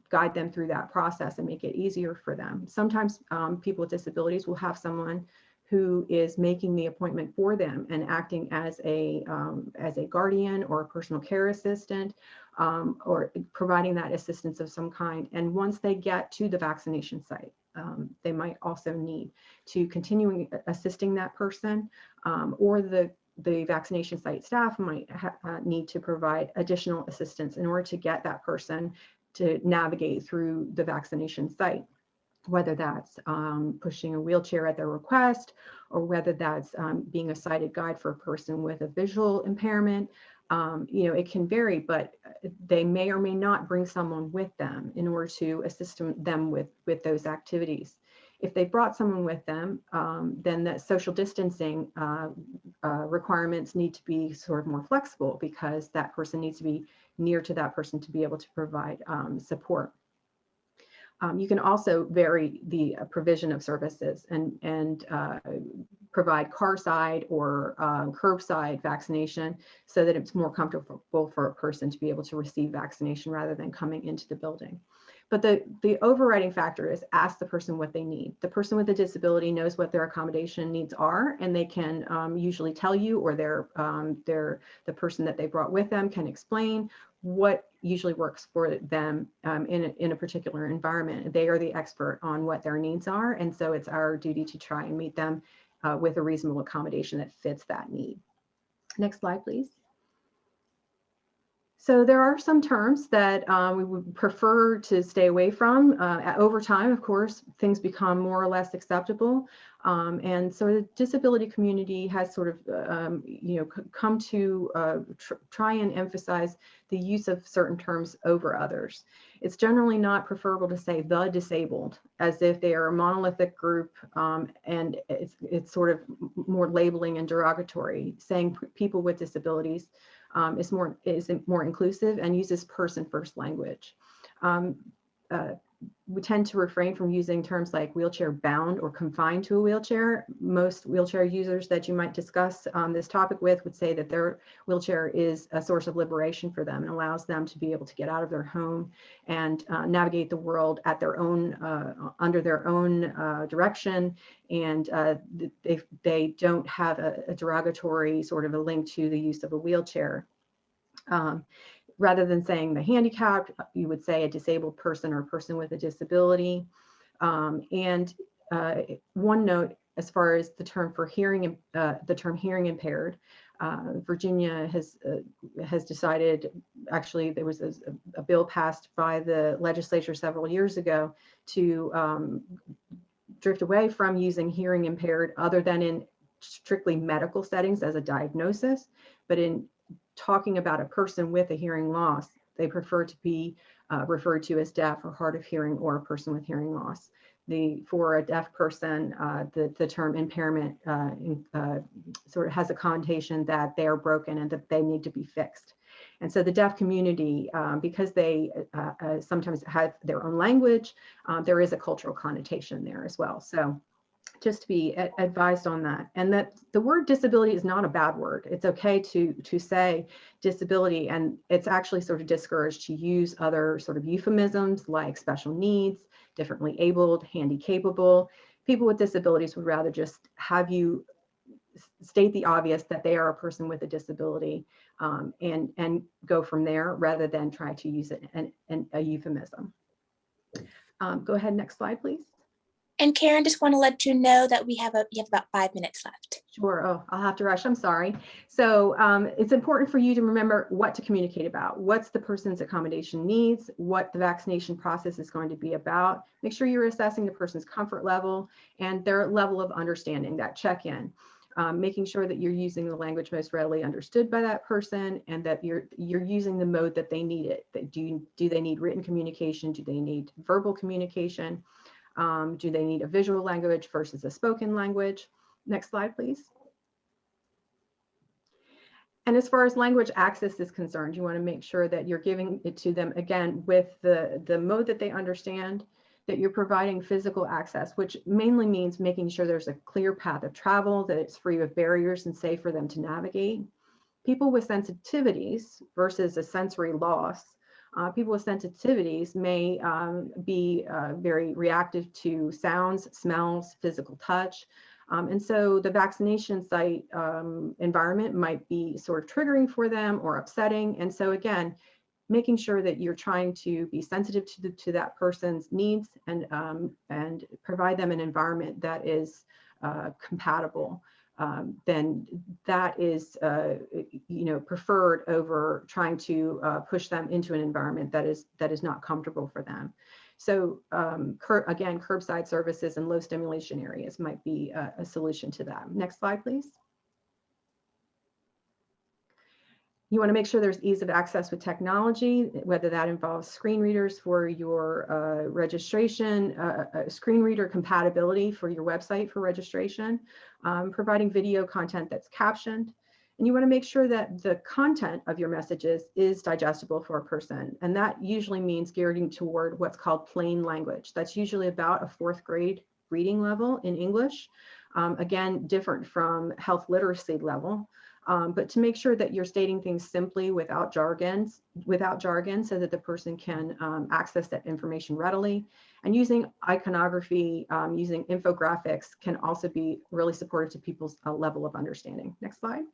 guide them through that process and make it easier for them. Sometimes people with disabilities will have someone who is making the appointment for them and acting as a guardian or a personal care assistant, or providing that assistance of some kind. And once they get to the vaccination site, they might also need to continue assisting that person, or the vaccination site staff might need to provide additional assistance in order to get that person to navigate through the vaccination site, whether that's pushing a wheelchair at their request, or whether that's being a sighted guide for a person with a visual impairment. It can vary, but they may or may not bring someone with them in order to assist them with those activities. If they brought someone with them, then the social distancing requirements need to be sort of more flexible, because that person needs to be near to that person to be able to provide support. You can also vary the provision of services and provide car-side or curbside vaccination, so that it's more comfortable for a person to be able to receive vaccination rather than coming into the building. But the overriding factor is ask the person what they need. The person with a disability knows what their accommodation needs are, and they can usually tell you, or the person that they brought with them can explain what usually works for them in a particular environment. They are the expert on what their needs are, and so it's our duty to try and meet them with a reasonable accommodation that fits that need. Next slide, please. So there are some terms that we would prefer to stay away from. Over time, of course, things become more or less acceptable. And so the disability community has sort of, come to try and emphasize the use of certain terms over others. It's generally not preferable to say the disabled as if they are a monolithic group, and it's sort of more labeling and derogatory. Saying people with disabilities is more inclusive and uses person first language. We tend to refrain from using terms like wheelchair bound or confined to a wheelchair. Most wheelchair users that you might discuss this topic with would say that their wheelchair is a source of liberation for them and allows them to be able to get out of their home and navigate the world at their own, under their own direction. And they don't have a derogatory sort of a link to the use of a wheelchair. Rather than saying the handicapped, you would say a disabled person or a person with a disability. And one note as far as the term for hearing, the term hearing impaired, Virginia has decided, actually there was a bill passed by the legislature several years ago to drift away from using hearing impaired other than in strictly medical settings as a diagnosis, but in talking about a person with a hearing loss, they prefer to be referred to as deaf or hard of hearing or a person with hearing loss. For a deaf person, the term impairment sort of has a connotation that they are broken and that they need to be fixed. And so the deaf community, because they sometimes have their own language, there is a cultural connotation there as well. So just to be advised on that. And that the word disability is not a bad word. It's okay to say disability, and it's actually sort of discouraged to use other sort of euphemisms like special needs, differently abled, handy capable. People with disabilities would rather just have you state the obvious that they are a person with a disability, and go from there rather than try to use it in a euphemism. Go ahead, next slide, please. And Karen, just want to let you know that you have about 5 minutes left. Sure. Oh, I'll have to rush. I'm sorry. So it's important for you to remember what to communicate about. What's the person's accommodation needs, what the vaccination process is going to be about. Make sure you're assessing the person's comfort level and their level of understanding, that check-in. Making sure that you're using the language most readily understood by that person and that you're using the mode that they need it. Do they need written communication? Do they need verbal communication? Do they need a visual language versus a spoken language? Next slide, please. And as far as language access is concerned, you want to make sure that you're giving it to them, again, with the mode that they understand, that you're providing physical access, which mainly means making sure there's a clear path of travel, that it's free of barriers and safe for them to navigate. People with sensitivities versus a sensory loss. People with sensitivities may be very reactive to sounds, smells, physical touch. And so the vaccination site environment might be sort of triggering for them or upsetting. And so again, making sure that you're trying to be sensitive to that person's needs and provide them an environment that is compatible. Then that is, preferred over trying to push them into an environment that is not comfortable for them. So again, curbside services and low stimulation areas might be a solution to that. Next slide, please. You want to make sure there's ease of access with technology, whether that involves screen readers for your registration, screen reader compatibility for your website for registration, providing video content that's captioned. And you want to make sure that the content of your messages is digestible for a person. And that usually means gearing toward what's called plain language. That's usually about a 4th grade reading level in English. Again, different from health literacy level. But to make sure that you're stating things simply without jargon so that the person can access that information readily. And using iconography, using infographics can also be really supportive to people's level of understanding. Next slide.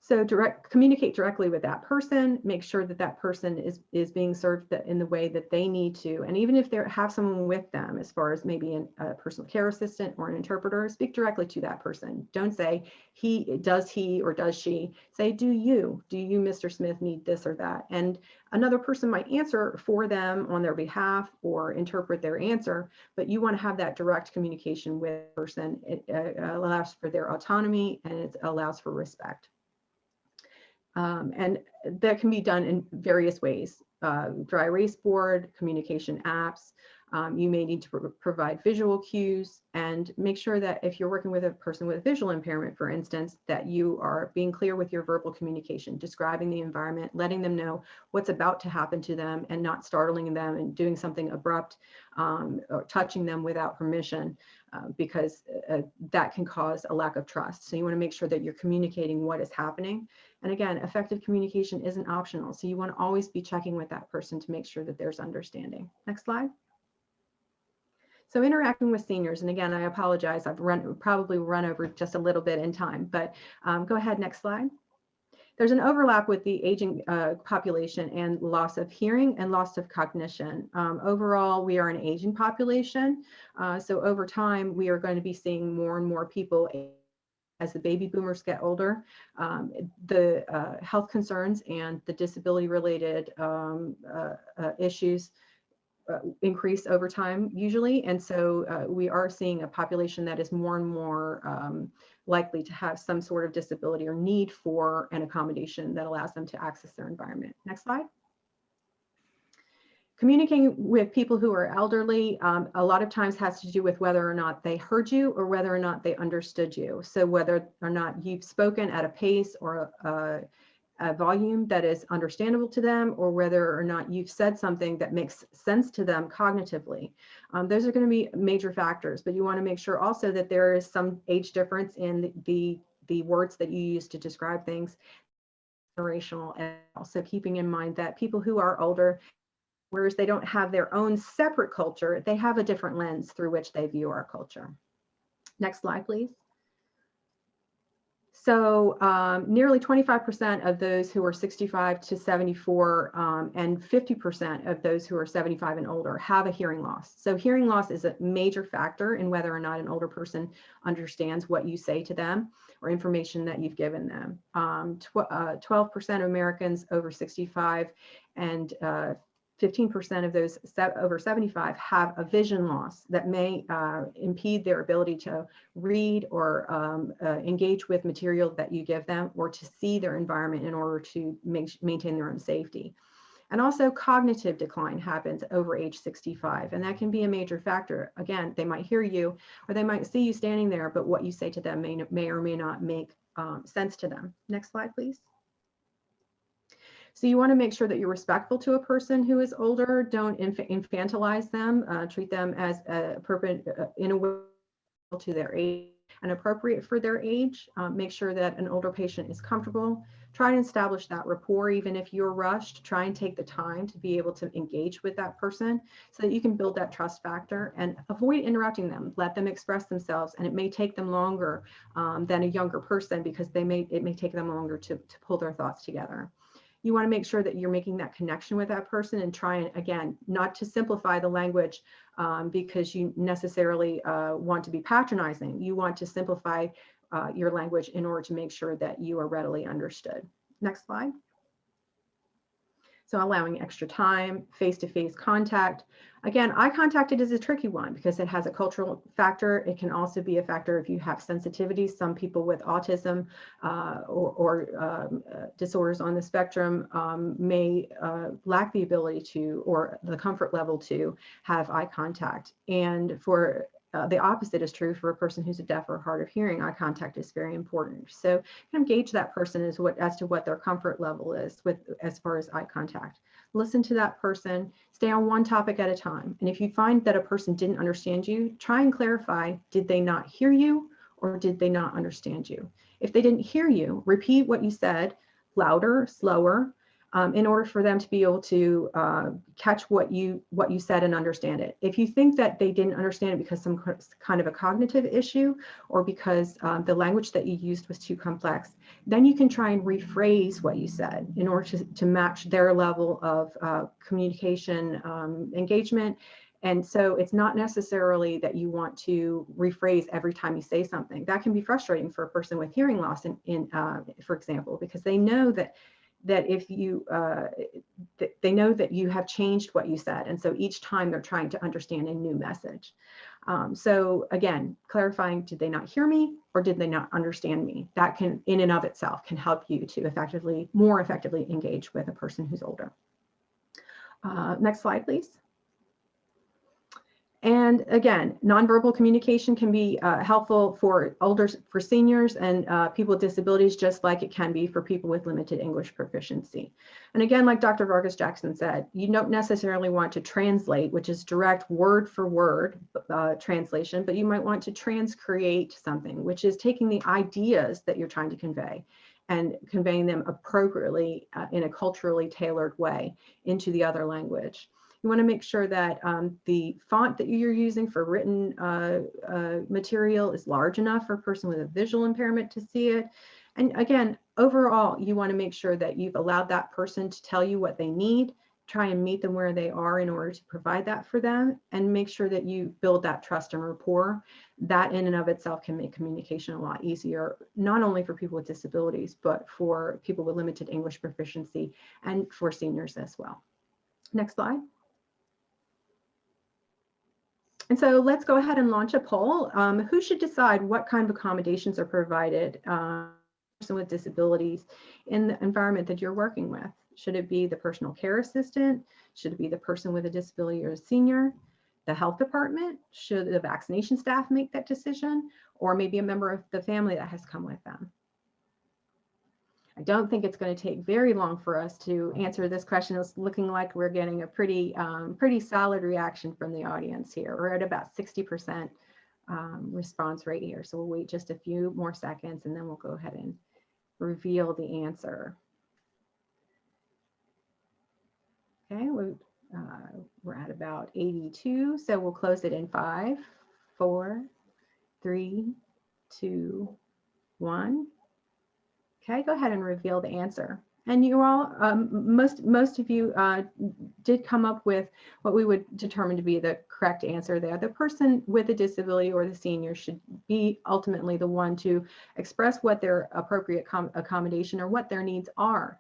So communicate directly with that person, make sure that that person is being served in the way that they need to. And even if they have someone with them, as far as maybe a personal care assistant or an interpreter, speak directly to that person. Don't say he or does she. Say, do you, Mr. Smith, need this or that? And another person might answer for them on their behalf or interpret their answer, but you want to have that direct communication with the person. It allows for their autonomy and it allows for respect. And that can be done in various ways. Dry erase board, communication apps. You may need to provide visual cues and make sure that if you're working with a person with visual impairment, for instance, that you are being clear with your verbal communication, describing the environment, letting them know what's about to happen to them and not startling them and doing something abrupt or touching them without permission, because that can cause a lack of trust. So you want to make sure that you're communicating what is happening. And again, effective communication isn't optional. So you want to always be checking with that person to make sure that there's understanding. Next slide. So interacting with seniors, and again, I apologize, I've probably run over just a little bit in time, but go ahead, next slide. There's an overlap with the aging population and loss of hearing and loss of cognition. Overall, we are an aging population. So over time, we are going to be seeing more and more people as the baby boomers get older. The health concerns and the disability related issues increase over time usually. And so we are seeing a population that is more and more likely to have some sort of disability or need for an accommodation that allows them to access their environment. Next slide. Communicating with people who are elderly a lot of times has to do with whether or not they heard you or whether or not they understood you. So whether or not you've spoken at a pace or a volume that is understandable to them, or whether or not you've said something that makes sense to them cognitively. Those are going to be major factors, but you want to make sure also that there is some age difference in the words that you use to describe things, generational, and also keeping in mind that people who are older, whereas they don't have their own separate culture, they have a different lens through which they view our culture. Next slide, please. So nearly 25% of those who are 65 to 74 and 50% of those who are 75 and older have a hearing loss. So hearing loss is a major factor in whether or not an older person understands what you say to them or information that you've given them. 12% of Americans over 65 and 15% of those over 75 have a vision loss that may impede their ability to read or engage with material that you give them, or to see their environment in order to maintain their own safety. And also cognitive decline happens over age 65, and that can be a major factor. Again, they might hear you or they might see you standing there, but what you say to them may or may not make sense to them. Next slide, please. So you want to make sure that you're respectful to a person who is older. Don't infantilize them. Treat them as appropriate in a way to their age and appropriate for their age. Make sure that an older patient is comfortable. Try and establish that rapport. Even if you're rushed, try and take the time to be able to engage with that person so that you can build that trust factor, and avoid interrupting them. Let them express themselves, and it may take them longer than a younger person, because it may take them longer to pull their thoughts together. You want to make sure that you're making that connection with that person, and try and, again, not to simplify the language because you necessarily want to be patronizing. You want to simplify your language in order to make sure that you are readily understood. Next slide. So allowing extra time, face-to-face contact. Again, eye contact is a tricky one because it has a cultural factor. It can also be a factor if you have sensitivities. Some people with autism or disorders on the spectrum may lack the ability to, or the comfort level to, have eye contact. And for the opposite is true for a person who's deaf or hard of hearing. Eye contact is very important. So kind of gauge that person as to what their comfort level is as far as eye contact. Listen to that person, stay on one topic at a time. And if you find that a person didn't understand you, try and clarify, did they not hear you or did they not understand you? If they didn't hear you, repeat what you said louder, slower, in order for them to be able to catch what you said and understand it. If you think that they didn't understand it because some kind of a cognitive issue or because the language that you used was too complex, then you can try and rephrase what you said in order to match their level of communication engagement. And so it's not necessarily that you want to rephrase every time you say something. That can be frustrating for a person with hearing loss, for example, because they know that if you, they know that you have changed what you said. And so each time they're trying to understand a new message. So again, clarifying, did they not hear me or did they not understand me? That can, in and of itself, can help you to more effectively engage with a person who's older. Next slide, please. And again, nonverbal communication can be helpful for seniors and people with disabilities, just like it can be for people with limited English proficiency. And again, like Dr. Vargas Jackson said, you don't necessarily want to translate, which is direct word for word translation, but you might want to transcreate something, which is taking the ideas that you're trying to convey and conveying them appropriately in a culturally tailored way into the other language. You want to make sure that the font that you're using for written material is large enough for a person with a visual impairment to see it. And again, overall, you want to make sure that you've allowed that person to tell you what they need, try and meet them where they are in order to provide that for them, and make sure that you build that trust and rapport. That in and of itself can make communication a lot easier, not only for people with disabilities, but for people with limited English proficiency and for seniors as well. Next slide. And so let's go ahead and launch a poll. Who should decide what kind of accommodations are provided to person with disabilities in the environment that you're working with? Should it be the personal care assistant? Should it be the person with a disability or a senior? The health department? Should the vaccination staff make that decision? Or maybe a member of the family that has come with them? I don't think it's going to take very long for us to answer this question. It's looking like we're getting a pretty solid reaction from the audience here. We're at about 60% response rate here. So we'll wait just a few more seconds and then we'll go ahead and reveal the answer. Okay, we're at about 82. So we'll close it in 5, 4, 3, 2, 1. Okay, go ahead and reveal the answer. And you all, most of you did come up with what we would determine to be the correct answer there. The person with a disability or the senior should be ultimately the one to express what their appropriate accommodation or what their needs are.